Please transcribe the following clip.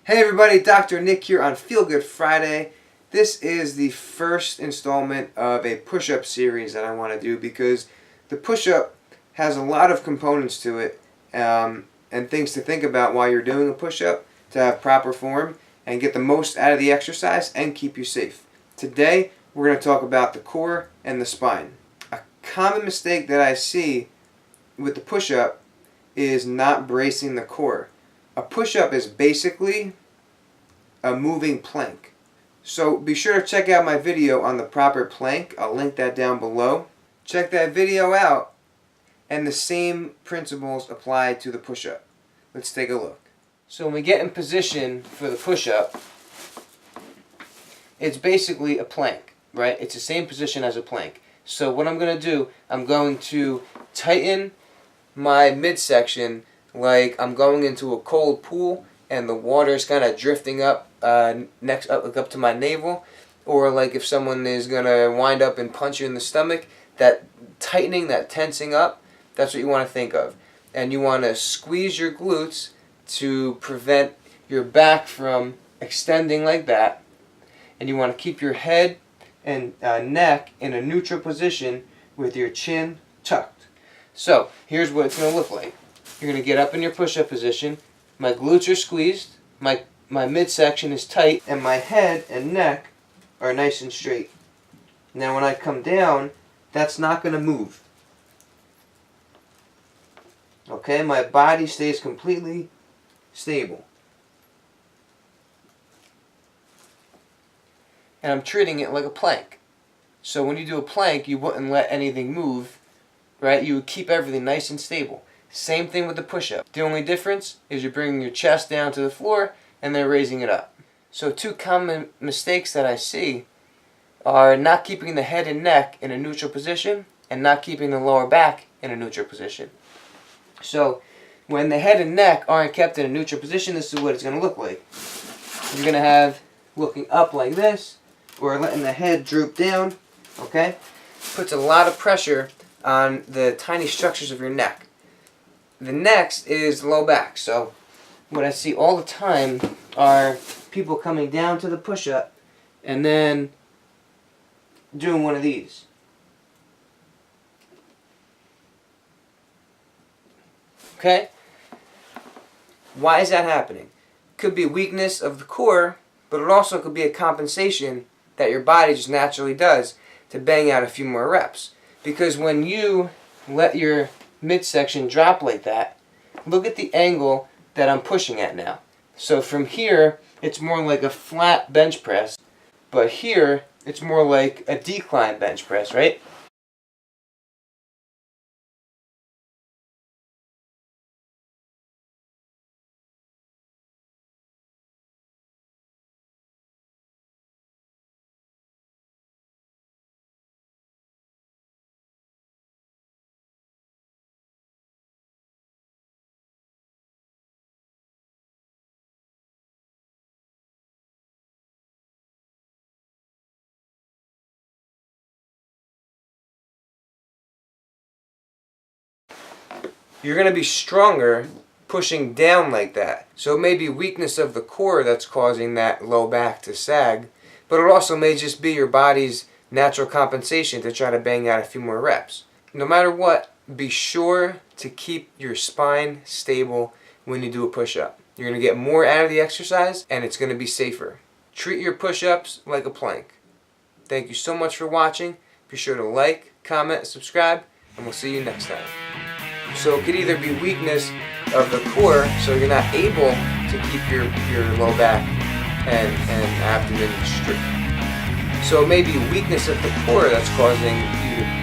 Hey everybody, Dr. Nick here on Feel Good Friday. This is the first installment of a push-up series that I want to do because the push-up has a lot of components to it and things to think about while you're doing a push-up to have proper form and get the most out of the exercise and keep you safe. Today we're going to talk about the core and the spine. A common mistake that I see with the push-up is not bracing the core. A push-up is basically a moving plank. So be sure to check out my video on the proper plank. I'll link that down below. Check that video out, and the same principles apply to the push-up. Let's take a look. So when we get in position for the push-up, it's basically a plank, right? It's the same position as a plank. So what I'm going to do, I'm going to tighten my midsection like I'm going into a cold pool and the water's kind of drifting up up to my navel, or like if someone is going to wind up and punch you in the stomach, that tightening, that tensing up, that's what you want to think of. And you want to squeeze your glutes to prevent your back from extending like that, and you want to keep your head and neck in a neutral position with your chin tucked. So here's what it's going to look like. You're going to get up in your push-up position. My glutes are squeezed, my midsection is tight, and my head and neck are nice and straight. Now when I come down, that's not going to move. Okay, my body stays completely stable. And I'm treating it like a plank. So when you do a plank, you wouldn't let anything move, right? You would keep everything nice and stable. Same thing with the push-up. The only difference is you're bringing your chest down to the floor and then raising it up. So two common mistakes that I see are not keeping the head and neck in a neutral position and not keeping the lower back in a neutral position. So when the head and neck aren't kept in a neutral position, this is what it's going to look like. You're going to have looking up like this, or letting the head droop down, okay? Puts a lot of pressure on the tiny structures of your neck. The next is low back. So what I see all the time are people coming down to the push-up and then doing one of these. Okay? Why is that happening? Could be weakness of the core, but it also could be a compensation that your body just naturally does to bang out a few more reps. Because when you let your midsection drop like that, look at the angle that I'm pushing at now. So from here, it's more like a flat bench press, but here, it's more like a decline bench press, right? You're going to be stronger pushing down like that. So it may be weakness of the core that's causing that low back to sag, but it also may just be your body's natural compensation to try to bang out a few more reps. No matter what, be sure to keep your spine stable when you do a push-up. You're going to get more out of the exercise, and it's going to be safer. Treat your push-ups like a plank. Thank you so much for watching. Be sure to like, comment, subscribe, and we'll see you next time. So it could either be weakness of the core, so you're not able to keep your low back and abdomen straight. So it may be weakness of the core that's causing you to